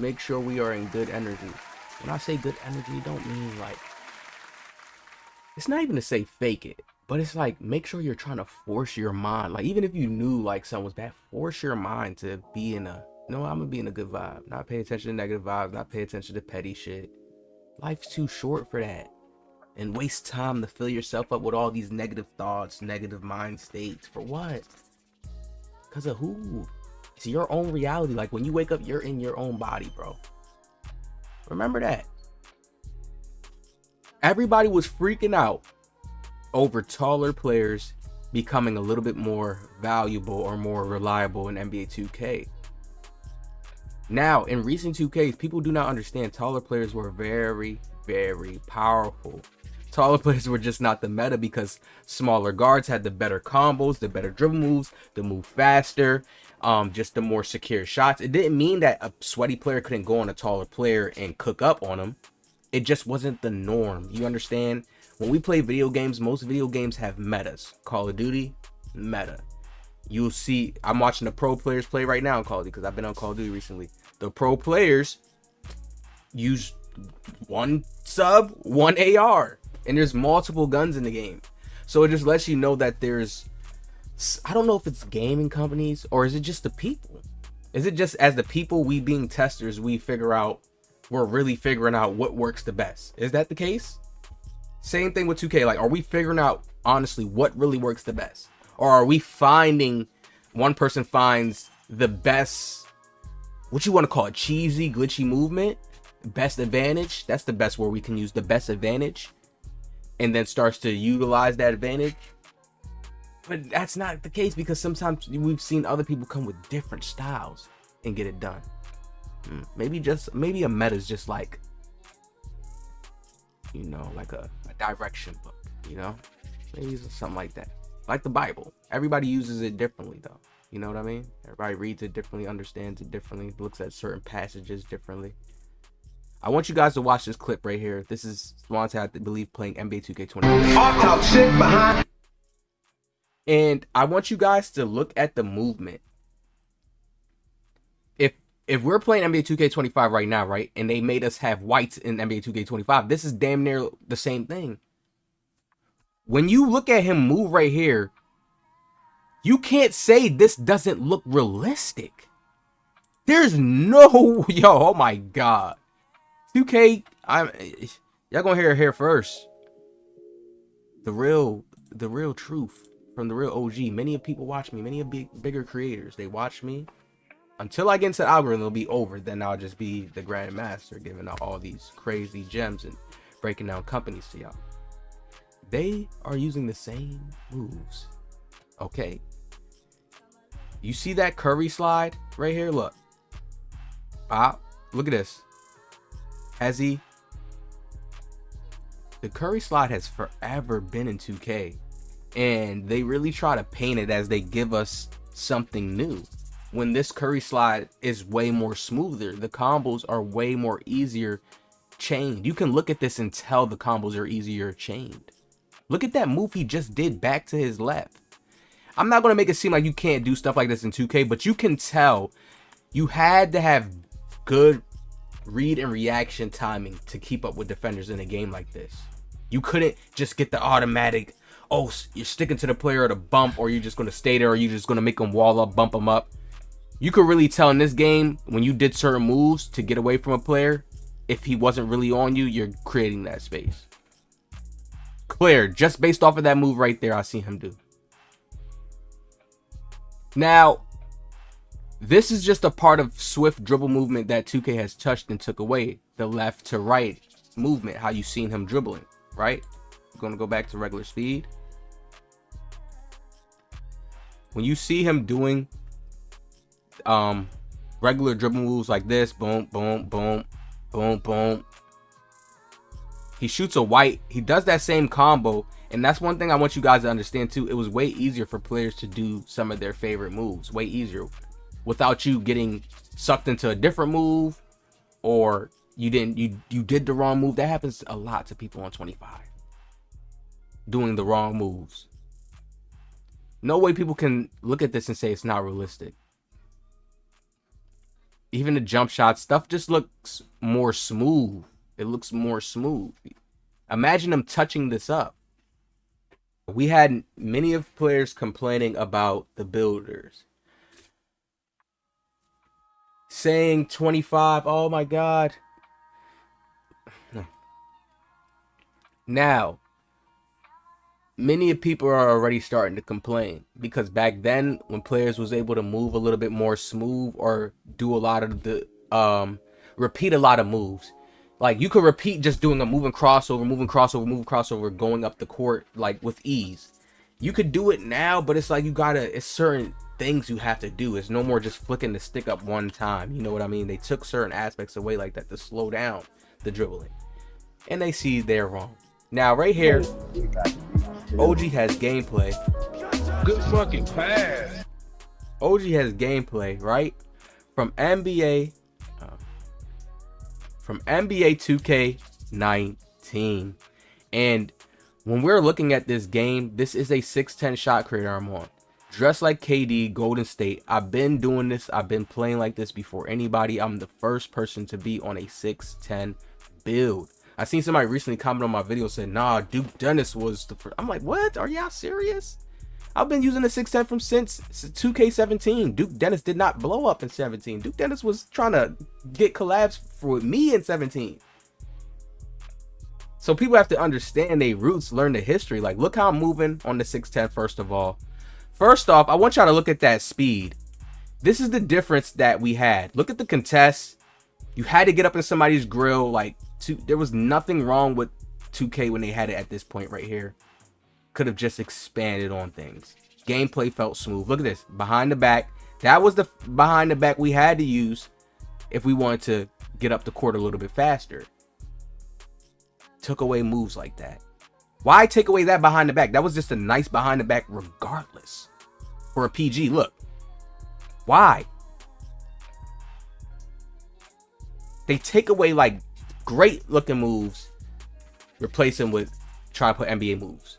make sure we are in good energy. When I say good energy, it don't mean like, it's not even to say fake it, but it's like make sure you're trying to force your mind. Like even if you knew like someone's bad, force your mind to be in a, no, I'm gonna be in a good vibe. Not pay attention to negative vibes, not pay attention to petty shit. Life's too short for that. And waste time to fill yourself up with all these negative thoughts, negative mind states. For what? Because of who? It's your own reality. Like when you wake up, you're in your own body, bro. Remember that. Everybody was freaking out over taller players becoming a little bit more valuable or more reliable in NBA 2K. Now, in recent 2Ks, people do not understand taller players were very, very powerful. Taller players were just not the meta because smaller guards had the better combos, the better dribble moves, the move faster, just the more secure shots. It didn't mean that a sweaty player couldn't go on a taller player and cook up on him. It just wasn't the norm. You understand? When we play video games, most video games have metas. Call of Duty, meta. You'll see, I'm watching the pro players play right now in Call of Duty because I've been on Call of Duty recently. The pro players use one sub, one AR, and there's multiple guns in the game. So it just lets you know that there's, I don't know if it's gaming companies or is it just the people? Is it just as the people, we being testers, we figure out, we're really figuring out what works the best? Is that the case? Same thing with 2K. Like, are we figuring out honestly what really works the best? Or are we finding, one person finds the best, what you want to call it, cheesy, glitchy movement, best advantage? That's the best word we can use, the best advantage, and then starts to utilize that advantage. But that's not the case because sometimes we've seen other people come with different styles and get it done. Maybe a meta is just like, you know, like a direction book, you know, maybe it's something like that, like the Bible. Everybody uses it differently though, you know what I mean? Everybody reads it differently, understands it differently, looks at certain passages differently. I want you guys to watch this clip right here. This is Swanson, I believe, playing NBA 2K20, and I want you guys to look at the movement. If we're playing NBA 2K25 right now, right, and they made us have whites in NBA 2K25, this is damn near the same thing. When you look at him move right here, you can't say this doesn't look realistic. There's no, yo, oh my God. 2K, y'all gonna hear it here first. The real truth from the real OG. Many of people watch me, many of bigger creators, they watch me. Until I get into the algorithm, it'll be over. Then I'll just be the grandmaster, giving out all these crazy gems and breaking down companies to y'all. They are using the same moves. Okay. You see that Curry slide right here? Look. Look at this. The Curry slide has forever been in 2K. And they really try to paint it as they give us something new. When this Curry slide is way more smoother, the combos are way more easier chained. You can look at this and tell the combos are easier chained. Look at that move he just did back to his left. I'm not going to make it seem like you can't do stuff like this in 2K, but you can tell you had to have good read and reaction timing to keep up with defenders in a game like this. You couldn't just get the automatic, oh, you're sticking to the player at a bump, or you're just going to stay there, or you're just going to make them wall up, bump them up. You could really tell in this game when you did certain moves to get away from a player, if he wasn't really on you, you're creating that space. Clear, just based off of that move right there, I see him do. Now, this is just a part of swift dribble movement that 2K has touched and took away. The left to right movement, how you seen him dribbling, right? I'm going to go back to regular speed. When you see him doing regular dribble moves like this, boom, boom, boom, boom, boom. He shoots a white. He does that same combo. And that's one thing I want you guys to understand too. It was way easier for players to do some of their favorite moves. Way easier. Without you getting sucked into a different move. Or you did the wrong move. That happens a lot to people on 25. Doing the wrong moves. No way people can look at this and say it's not realistic. Even the jump shot stuff just looks more smooth. It looks more smooth. Imagine them touching this up. We had many of players complaining about the builders, saying 25. Oh my god. Now, many people are already starting to complain because back then when players was able to move a little bit more smooth or do a lot of the repeat a lot of moves, like you could repeat just doing a moving crossover, going up the court like with ease. You could do it now, but it's like it's certain things you have to do. It's no more just flicking the stick up one time. You know what I mean? They took certain aspects away like that to slow down the dribbling, and they see they're wrong. Now right here, OG has gameplay. Good fucking pass. OG has gameplay, right? From NBA 2K19. And when we're looking at this game, this is a 6'10 shot creator I'm on. Dressed like KD, Golden State. I've been doing this. I've been playing like this before anybody. I'm the first person to be on a 6'10 build. I seen somebody recently comment on my video said, nah, Duke Dennis was the first. I'm like, what? Are y'all serious? I've been using the 6'10 from since 2K17. Duke Dennis did not blow up in 17. Duke Dennis was trying to get collabs for me in 17. So people have to understand their roots, learn the history. Like, look how I'm moving on the 6'10 first of all. First off, I want y'all to look at that speed. This is the difference that we had. Look at the contest. You had to get up in somebody's grill. Like, there was nothing wrong with 2K when they had it at this point right here. Could have just expanded on things. Gameplay felt smooth. Look at this. Behind the back. That was the behind the back we had to use if we wanted to get up the court a little bit faster. Took away moves like that. Why take away that behind the back? That was just a nice behind the back regardless. For a PG, look. Why? They take away like great looking moves, replace them with try to put NBA moves.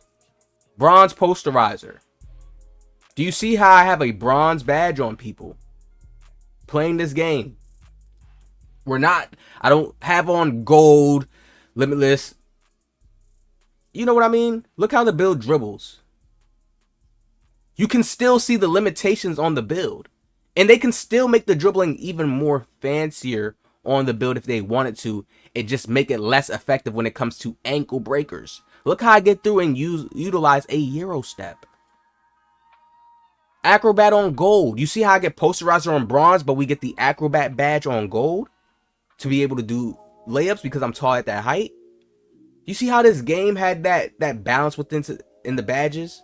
Bronze posterizer. Do you see how I have a bronze badge on people playing this game? I don't have on gold, limitless. You know what I mean? Look how the build dribbles. You can still see the limitations on the build. And they can still make the dribbling even more fancier on the build if they wanted to. It just make it less effective when it comes to ankle breakers. Look how I get through and utilize a Euro step. Acrobat on gold. You see how I get posterizer on bronze, but we get the acrobat badge on gold to be able to do layups because I'm tall at that height. You see how this game had that balance in the badges?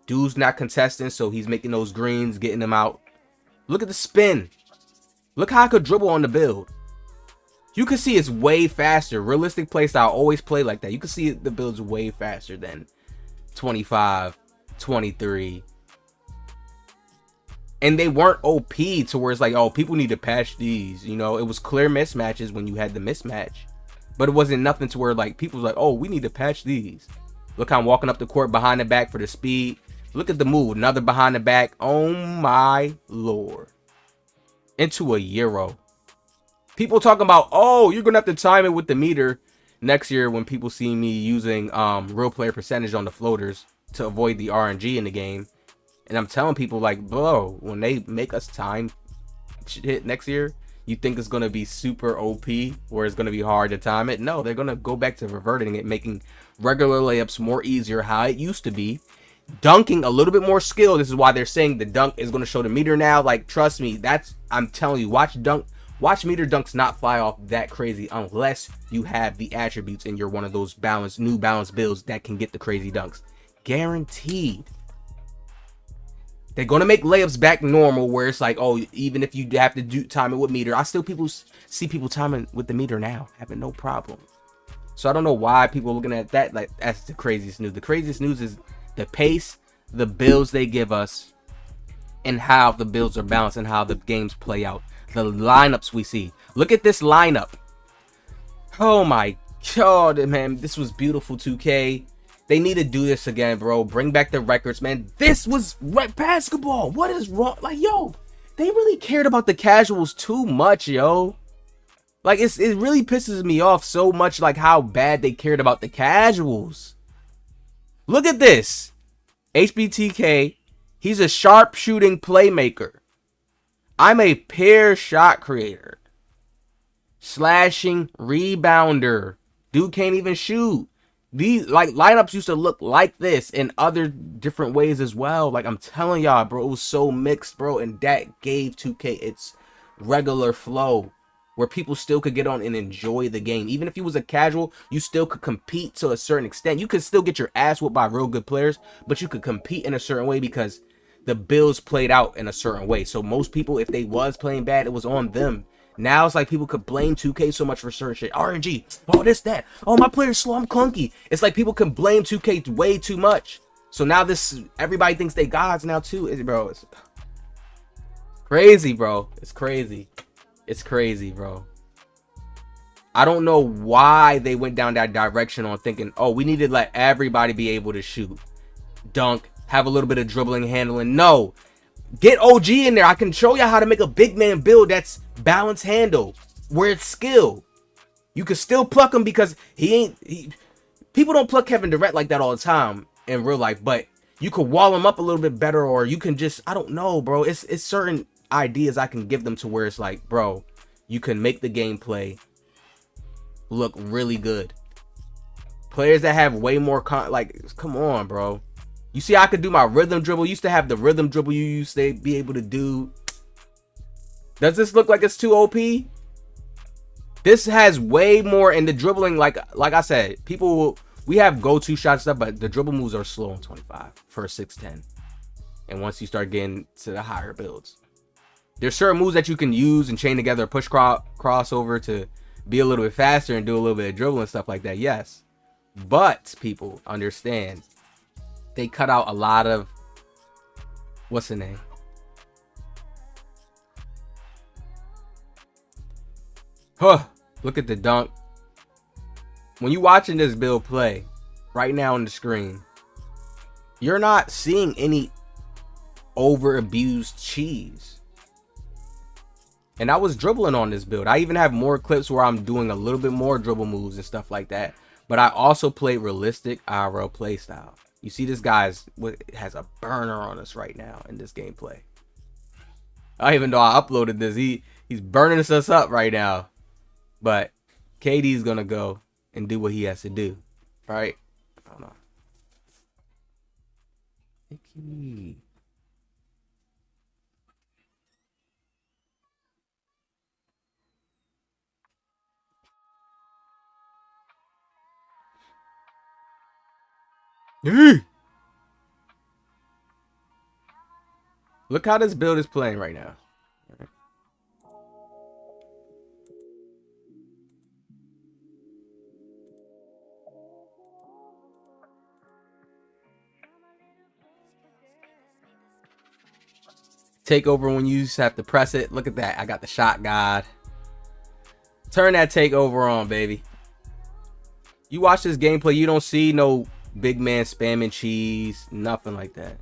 Dude's not contesting, so he's making those greens, getting them out. Look at the spin. Look how I could dribble on the build. You can see it's way faster. Realistic play style always play like that. You can see the build's way faster than 25, 23. And they weren't OP to where it's like, oh, people need to patch these. You know, it was clear mismatches when you had the mismatch. But it wasn't nothing to where like people was like, oh, we need to patch these. Look how I'm walking up the court behind the back for the speed. Look at the move. Another behind the back. Oh my lord. Into a Euro. People talking about, oh, you're gonna have to time it with the meter next year when people see me using real player percentage on the floaters to avoid the RNG in the game. And I'm telling people like, bro, when they make us time shit next year, you think it's gonna be super OP where it's gonna be hard to time it? No, they're gonna go back to reverting it, making regular layups more easier how it used to be. Dunking a little bit more skill. This is why they're saying the dunk is gonna show the meter now. Like, trust me, I'm telling you, watch meter dunks not fly off that crazy unless you have the attributes and you're one of those new balanced builds that can get the crazy dunks. Guaranteed. They're going to make layups back normal where it's like, oh, even if you have to time it with meter, I still see people timing with the meter now, having no problem. So I don't know why people are looking at that like that's the craziest news. The craziest news is the pace, the builds they give us, and how the builds are balanced and how the games play out. The lineups we see. Look at this lineup. Oh my god, man. This was beautiful, 2K. They need to do this again, bro. Bring back the records, man. This was basketball. What is wrong? Like, yo, they really cared about the casuals too much, yo. Like, it really pisses me off so much, like, how bad they cared about the casuals. Look at this. HBTK, he's a sharp-shooting playmaker. I'm a pair shot creator. Slashing rebounder. Dude can't even shoot. These, like, lineups used to look like this in other different ways as well. Like, I'm telling y'all, bro, it was so mixed, bro. And that gave 2K its regular flow, where people still could get on and enjoy the game. Even if you was a casual, you still could compete to a certain extent. You could still get your ass whooped by real good players, but you could compete in a certain way because the builds played out in a certain way. So most people, if they was playing bad, it was on them. Now it's like people could blame 2K so much for certain shit. RNG, oh this, that. Oh, my player's slow, I'm clunky. It's like people can blame 2K way too much. So now this, everybody thinks they gods now too. Bro, it's crazy, bro. It's crazy. It's crazy, bro. I don't know why they went down that direction on thinking, oh, we need to let everybody be able to shoot, dunk, have a little bit of dribbling, handling. No. Get OG in there. I can show you how to make a big man build that's balance handle, where it's skill. You can still pluck him because people don't pluck Kevin Durant like that all the time in real life, but you could wall him up a little bit better, or you can just, I don't know, bro. It's certain ideas I can give them to where it's like, bro, you can make the gameplay look really good. Players that have way more like, come on, bro. You see, I could do my rhythm dribble. Used to have the rhythm dribble you used to be able to do. Does this look like it's too OP? This has way more in the dribbling. Like I said, we have go-to shot stuff, but the dribble moves are slow on 25 for a 6'10". And once you start getting to the higher builds, there's certain moves that you can use and chain together, push crossover to be a little bit faster and do a little bit of dribbling and stuff like that. Yes, but people understand. They cut out a lot of, what's the name? Huh. Look at the dunk. When you watching this build play right now on the screen, you're not seeing any over abused cheese. And I was dribbling on this build. I even have more clips where I'm doing a little bit more dribble moves and stuff like that. But I also played realistic IRL play style. You see this guy has a burner on us right now in this gameplay. Even though I uploaded this, he's burning us up right now. But KD's gonna go and do what he has to do, right? Hold on. Icky. Look how this build is playing right now. Takeover when you just have to press it. Look at that. I got the shot god. Turn that takeover on, baby. You watch this gameplay, you don't see no big man spamming cheese, nothing like that.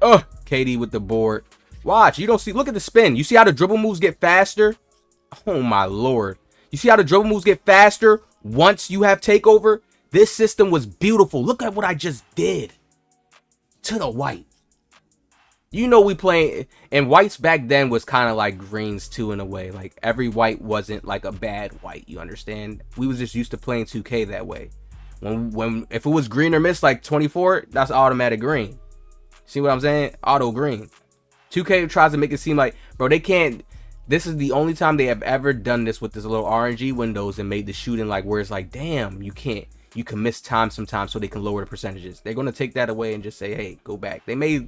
Oh, KD with the board. Watch, you don't see, look at the spin. You see how the dribble moves get faster? Oh my lord. You see how the dribble moves get faster once you have takeover? This system was beautiful. Look at what I just did to the white. You know, we playing, and whites back then was kind of like greens too in a way. Like every white wasn't like a bad white, you understand? We was just used to playing 2K that way. When if it was green or mist like 24, that's automatic green. See what I'm saying? Auto green. 2K tries to make it seem like, bro, they can't. This is the only time they have ever done this with this little RNG windows and made the shooting like where it's like, damn, you can miss time sometimes, so they can lower the percentages. They're going to take that away and just say, hey, go back. They may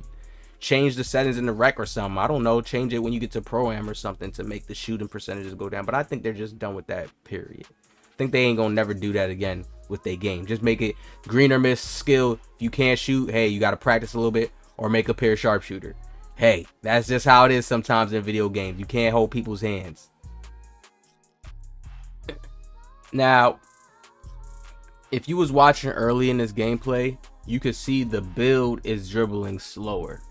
change the settings in the rec or something. I don't know. Change it when you get to Pro-Am or something to make the shooting percentages go down. But I think they're just done with that, period. I think they ain't going to never do that again with their game. Just make it green or miss skill. If you can't shoot, hey, you got to practice a little bit or make a pair sharpshooter. Hey, that's just how it is sometimes in video games. You can't hold people's hands. Now, if you was watching early in this gameplay, you could see the build is dribbling slower.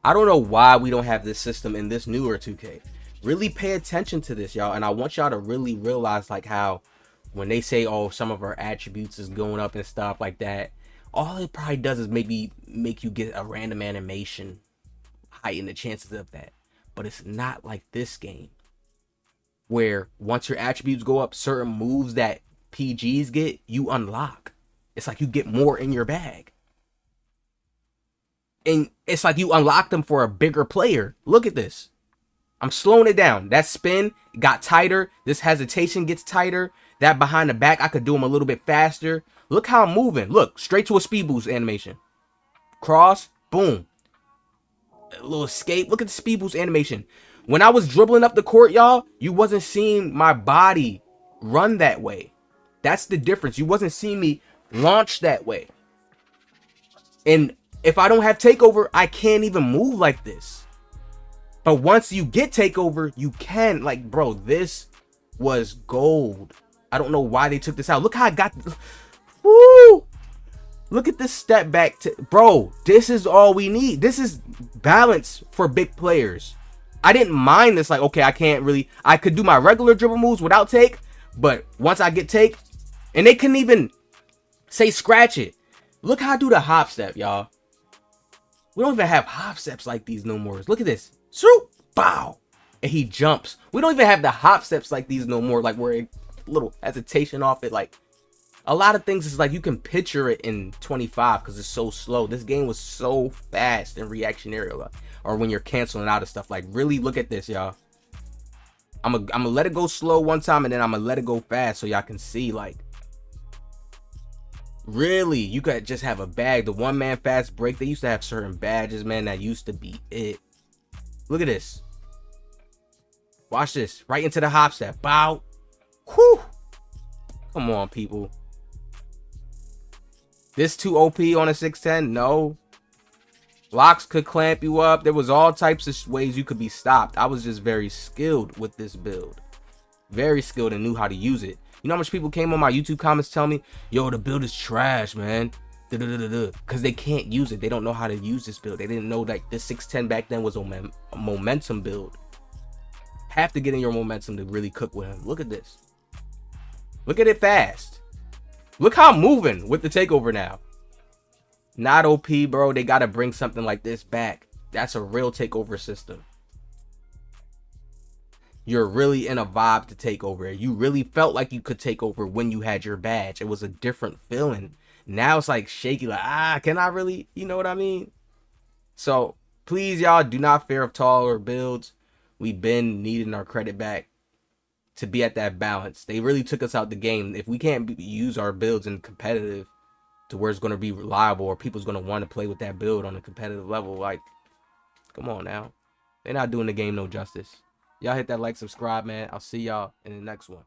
I don't know why we don't have this system in this newer 2K. Really pay attention to this, y'all. And I want y'all to really realize like how when they say, oh, some of our attributes is going up and stuff like that, all it probably does is maybe make you get a random animation, heighten the chances of that. But it's not like this game, where once your attributes go up, certain moves that PGs get, you unlock. It's like you get more in your bag. And it's like you unlock them for a bigger player. Look at this. I'm slowing it down. That spin got tighter. This hesitation gets tighter. That behind the back, I could do them a little bit faster. Look how I'm moving. Look, straight to a speed boost animation. Cross, boom. A little escape. Look at the speed boost animation. When I was dribbling up the court, y'all, you wasn't seeing my body run that way. That's the difference. You wasn't seeing me launch that way. And if I don't have takeover, I can't even move like this. But once you get takeover, you can. Like, bro, this was gold. I don't know why they took this out. Look how I got. Woo! Look at this step back. Bro, this is all we need. This is balance for big players. I didn't mind this. Like, okay, I could do my regular dribble moves without take. But once I get take, and they couldn't even say scratch it. Look how I do the hop step, y'all. We don't even have hop steps like these no more. Look at this. Swoop, bow. And he jumps. We don't even have the hop steps like these no more. Like where a little hesitation off it. Like a lot of things is like you can picture it in 25 because it's so slow. This game was so fast and reactionary. Or when you're canceling out of stuff. Like really look at this, y'all. I'm gonna let it go slow one time and then I'm gonna let it go fast so y'all can see like. Really, you could just have a bag. The one man fast break. They used to have certain badges, man. That used to be it. Look at this. Watch this. Right into the hop step. Bow. Whew. Come on, people. This too OP on a 610? No. Locks could clamp you up. There was all types of ways you could be stopped. I was just very skilled with this build. Very skilled and knew how to use it. You know how much people came on my YouTube comments telling me, yo, the build is trash, man. Because they can't use it. They don't know how to use this build. They didn't know that this 610 back then was a momentum build. Have to get in your momentum to really cook with him. Look at this. Look at it fast. Look how I'm moving with the takeover now. Not OP, bro. They got to bring something like this back. That's a real takeover system. You're really in a vibe to take over. You really felt like you could take over when you had your badge. It was a different feeling. Now it's like shaky, like, can I really? You know what I mean? So please, y'all, do not fear of taller builds. We've been needing our credit back to be at that balance. They really took us out the game. If we can't use our builds in competitive to where it's going to be reliable or people's going to want to play with that build on a competitive level, like, come on now. They're not doing the game no justice. Y'all hit that like, subscribe, man. I'll see y'all in the next one.